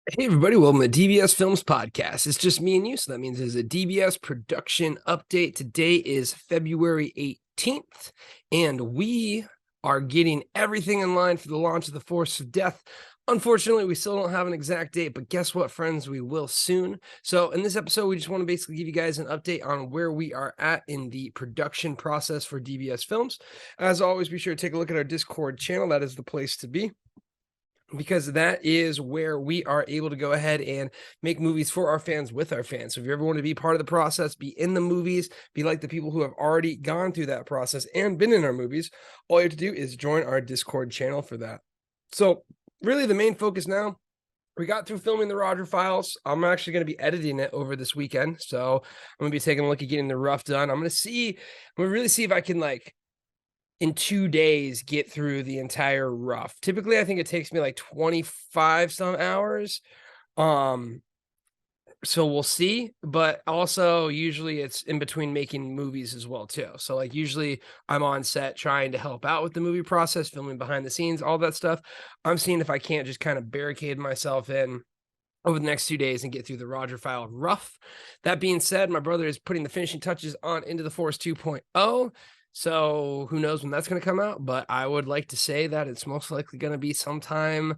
Hey everybody, welcome to DBS Films Podcast. It's just me and you, so that means there's a DBS production update. Today is February 18th, and we are getting everything in line for the launch of The Force of Death. Unfortunately, we still don't have an exact date, but guess what, friends? We will soon. So in this episode, we just want to basically give you guys an update on where we are at in the production process for DBS Films. As always, be sure to take a look at our Discord channel. That is the place to be, because that is where we are able to go ahead and make movies for our fans with our fans. So if you ever want to be part of the process, be in the movies, be like the people who have already gone through that process and been in our movies, all you have to do is join our Discord channel for that. So really the main focus now, we got through filming the Roger Files. I'm actually going to be editing it over this weekend. So I'm going to be taking a look at getting the rough done. I'm going to really see if I can in 2 days get through the entire rough. Typically, I think it takes me like 25 some hours. So we'll see, but also usually it's in between making movies as well too. So like usually I'm on set trying to help out with the movie process, filming behind the scenes, all that stuff. I'm seeing if I can't just kind of barricade myself in over the next 2 days and get through the Roger File rough. That being said, my brother is putting the finishing touches on Into the Forest 2.0. So who knows when that's going to come out, but I would like to say that it's most likely going to be sometime,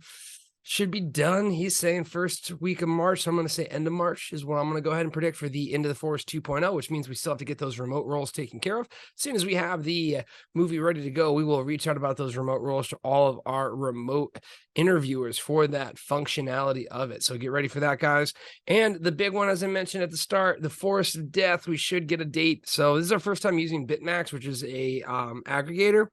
should be done. He's saying first week of March. So I'm going to say end of March is what I'm going to go ahead and predict for the Into the Forest 2.0, which means we still have to get those remote roles taken care of. As soon as we have the movie ready to go, we will reach out about those remote roles to all of our remote interviewers for that functionality of it. So get ready for that, guys. And the big one, as I mentioned at the start, the Forest of Death, we should get a date. So this is our first time using Bitmax, which is a aggregator.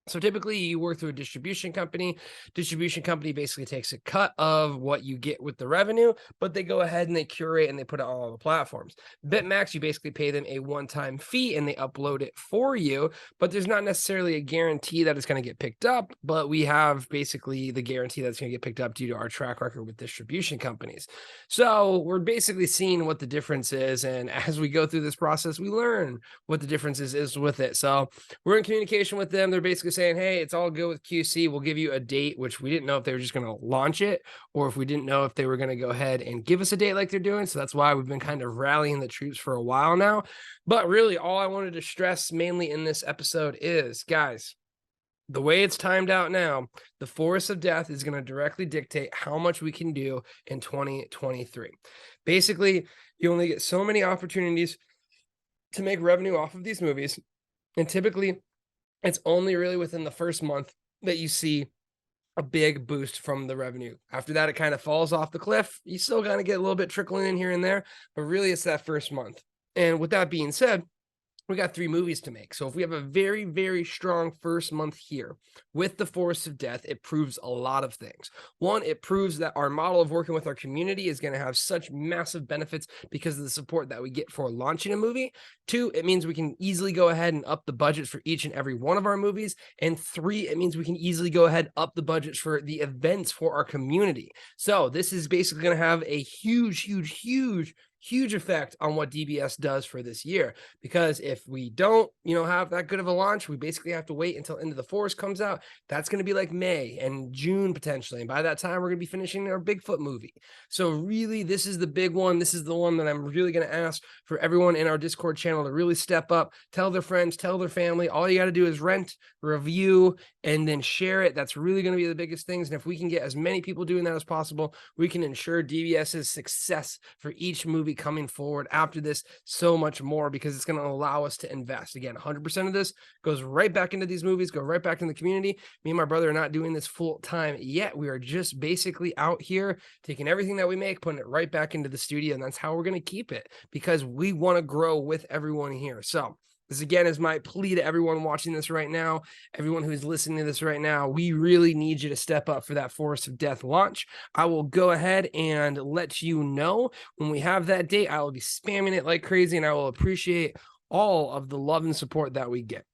So typically you work through a distribution company. Distribution company basically takes a cut of what you get with the revenue, but they go ahead and they curate and they put it on all the platforms. Bitmax, you basically pay them a one-time fee and they upload it for you, but there's not necessarily a guarantee that it's going to get picked up, but we have basically the guarantee that's going to get picked up due to our track record with distribution companies. So we're basically seeing what the difference is, and as we go through this process, we learn what the difference is with it. So we're in communication with them. They're basically saying, hey, it's all good with QC. We'll give you a date, which we didn't know if they were just going to launch it or if we didn't know if they were going to go ahead and give us a date like they're doing. So that's why we've been kind of rallying the troops for a while now. But really, all I wanted to stress mainly in this episode is, guys, the way it's timed out now, the Forest of Death is going to directly dictate how much we can do in 2023. Basically, you only get so many opportunities to make revenue off of these movies. And typically, it's only really within the first month that you see a big boost from the revenue. After that, it kind of falls off the cliff. You still kind of get a little bit trickling in here and there, but really it's that first month. And with that being said, we got 3 movies to make. So if we have a very, very strong first month here with The Forest of Death, it proves a lot of things. One, it proves that our model of working with our community is going to have such massive benefits because of the support that we get for launching a movie. 2, it means we can easily go ahead and up the budgets for each and every one of our movies. And 3, it means we can easily go ahead up the budgets for the events for our community. So this is basically going to have a huge effect on what DBS does for this year, because if we don't have that good of a launch, we basically have to wait until Into the Forest comes out. That's going to be like May and June potentially, and by that time we're going to be finishing our Bigfoot movie. So really, this is the big one. This is the one that I'm really going to ask for everyone in our Discord channel to really step up, tell their friends, tell their family. All you got to do is rent, review, and then share it. That's really going to be the biggest things, and if we can get as many people doing that as possible, we can ensure DBS's success for each movie coming forward after this so much more, because it's going to allow us to invest. Again, 100% of this goes right back into these movies, go right back in the community. Me and my brother are not doing this full time yet. We are just basically out here taking everything that we make, putting it right back into the studio, and that's how we're going to keep it, because we want to grow with everyone here. So this again is my plea to everyone watching this right now, everyone who's listening to this right now. We really need you to step up for that Forest of Death launch. I will go ahead and let you know when we have that date. I will be spamming it like crazy, and I will appreciate all of the love and support that we get.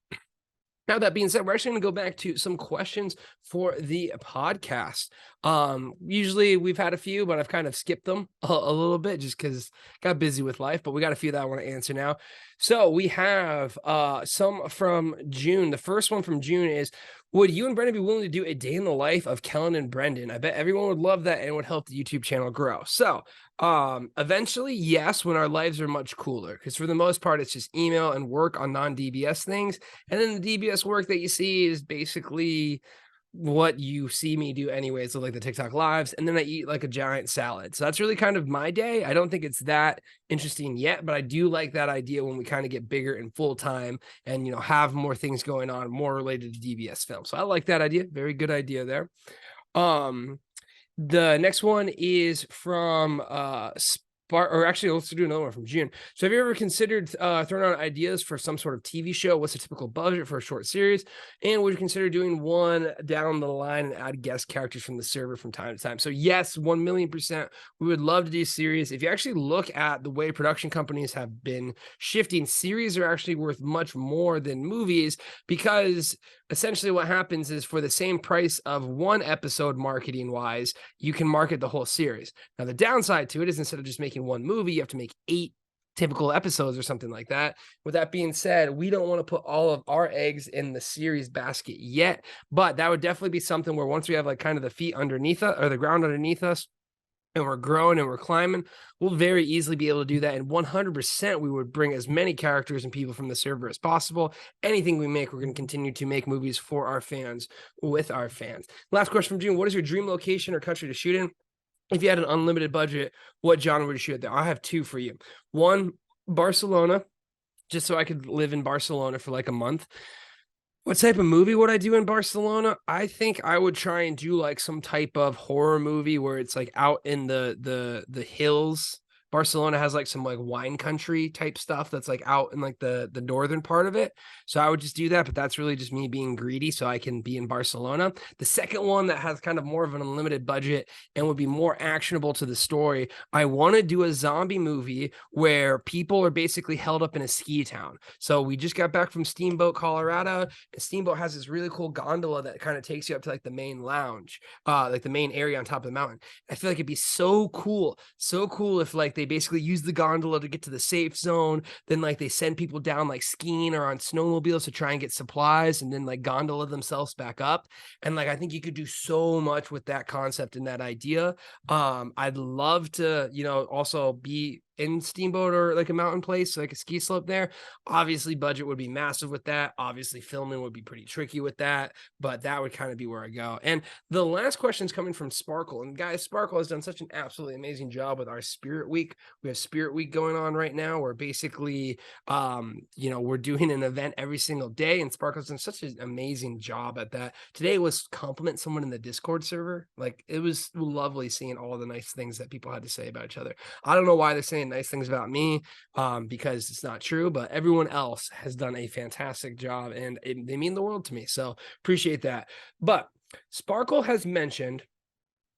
Now, that being said, we're actually going to go back to some questions for the podcast. Usually we've had a few, but I've kind of skipped them a little bit just because got busy with life, but we got a few that I want to answer now. So we have some from June. The first one from June is, Would you and Brendan be willing to do a day in the life of Kellen and Brendan? I bet everyone would love that and would help the YouTube channel grow. So, eventually, yes, when our lives are much cooler, because for the most part, it's just email and work on non-DBS things. And then the DBS work that you see is basically what you see me do anyways, so like the TikTok lives, and then I eat like a giant salad. So that's really kind of my day. I don't think it's that interesting yet, but I do like that idea when we kind of get bigger and full time and, have more things going on, more related to DBS film. So I like that idea. Very good idea there. The next one is from or actually, let's do another one from June. So have you ever considered throwing out ideas for some sort of TV show? What's a typical budget for a short series? And would you consider doing one down the line and add guest characters from the server from time to time? So yes, 1,000,000%. We would love to do series. If you actually look at the way production companies have been shifting, series are actually worth much more than movies, because essentially what happens is for the same price of one episode marketing wise, you can market the whole series. Now, the downside to it is instead of just making one movie, you have to make 8 typical episodes or something like that. With that being said, we don't want to put all of our eggs in the series basket yet, but that would definitely be something where once we have like kind of the feet underneath us or the ground underneath us, and we're growing and we're climbing, we'll very easily be able to do that. And 100%, we would bring as many characters and people from the server as possible. Anything we make, we're going to continue to make movies for our fans, with our fans. Last question from June. What is your dream location or country to shoot in? If you had an unlimited budget, what genre would you shoot there? I have 2 for you. 1, Barcelona, just so I could live in Barcelona for like a month. What type of movie would I do in Barcelona? I think I would try and do like some type of horror movie where it's like out in the hills. Barcelona has like some like wine country type stuff that's like out in like the northern part of it. So I would just do that, but that's really just me being greedy so I can be in Barcelona. The second one that has kind of more of an unlimited budget and would be more actionable to the story, I want to do a zombie movie where people are basically held up in a ski town. So we just got back from Steamboat, Colorado, and Steamboat has this really cool gondola that kind of takes you up to like the main lounge, like the main area on top of the mountain. I feel like it'd be so cool if like they basically use the gondola to get to the safe zone, then like they send people down like skiing or on snowmobiles to try and get supplies, and then like gondola themselves back up. And like I think you could do so much with that concept and that idea. I'd love to, also be in Steamboat or like a mountain place, like a ski slope there. Obviously, budget would be massive with that. Obviously, filming would be pretty tricky with that, but that would kind of be where I go. And the last question is coming from Sparkle. And guys, Sparkle has done such an absolutely amazing job with our Spirit Week. We have Spirit Week going on right now, where basically, we're doing an event every single day, and Sparkle's done such an amazing job at that. Today was compliment someone in the Discord server. Like, it was lovely seeing all the nice things that people had to say about each other. I don't know why they're saying nice things about me, because it's not true, but everyone else has done a fantastic job, and they mean the world to me. So appreciate that. But Sparkle has mentioned,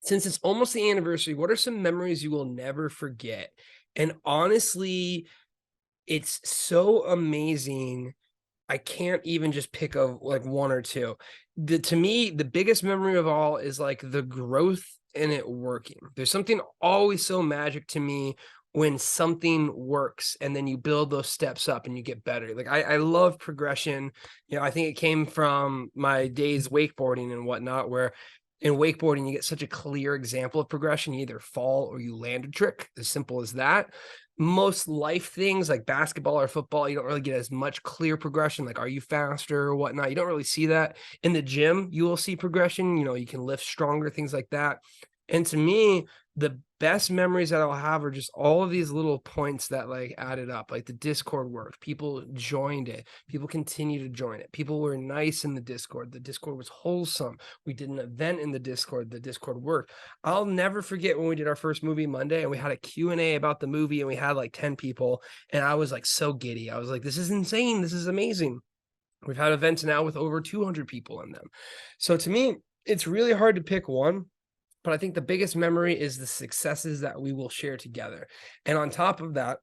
since it's almost the anniversary, what are some memories you will never forget? And honestly, it's so amazing. I can't even just pick of like 1 or 2. To me, the biggest memory of all is like the growth in it working. There's something always so magic to me when something works and then you build those steps up and you get better. Like I love progression. I think it came from my days wakeboarding and whatnot, where in wakeboarding, you get such a clear example of progression. You either fall or you land a trick, as simple as that. Most life things like basketball or football, you don't really get as much clear progression. Like, are you faster or whatnot? You don't really see that. In the gym, you will see progression. You can lift stronger, things like that. And to me, the best memories that I'll have are just all of these little points that like added up. Like the Discord worked, people joined it, people continue to join it, people were nice in the Discord was wholesome, we did an event in the Discord worked. I'll never forget when we did our first movie Monday and we had a Q&A about the movie and we had like 10 people, and I was like so giddy. I was like, this is insane, this is amazing. We've had events now with over 200 people in them. So to me, it's really hard to pick one. But I think the biggest memory is the successes that we will share together. And on top of that,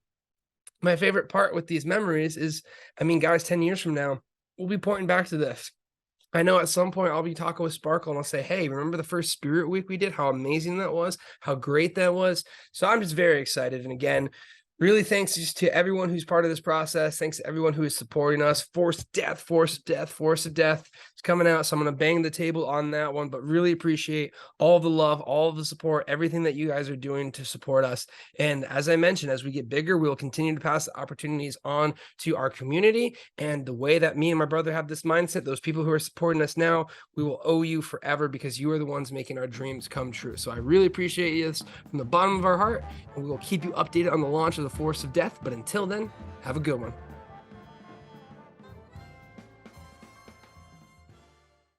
my favorite part with these memories is, guys, 10 years from now, we'll be pointing back to this. I know at some point I'll be talking with Sparkle and I'll say, hey, remember the first Spirit Week we did? How amazing that was, how great that was. So I'm just very excited. And again, Really, thanks just to everyone who's part of this process. Thanks to everyone who is supporting us. Force of Death, Force of Death, Force of Death is coming out. So I'm going to bang the table on that one, but really appreciate all the love, all of the support, everything that you guys are doing to support us. And as I mentioned, as we get bigger, we will continue to pass the opportunities on to our community. And the way that me and my brother have this mindset, those people who are supporting us now, we will owe you forever because you are the ones making our dreams come true. So I really appreciate this from the bottom of our heart, and we will keep you updated on the launch of the Force of Death. But until then, have a good one.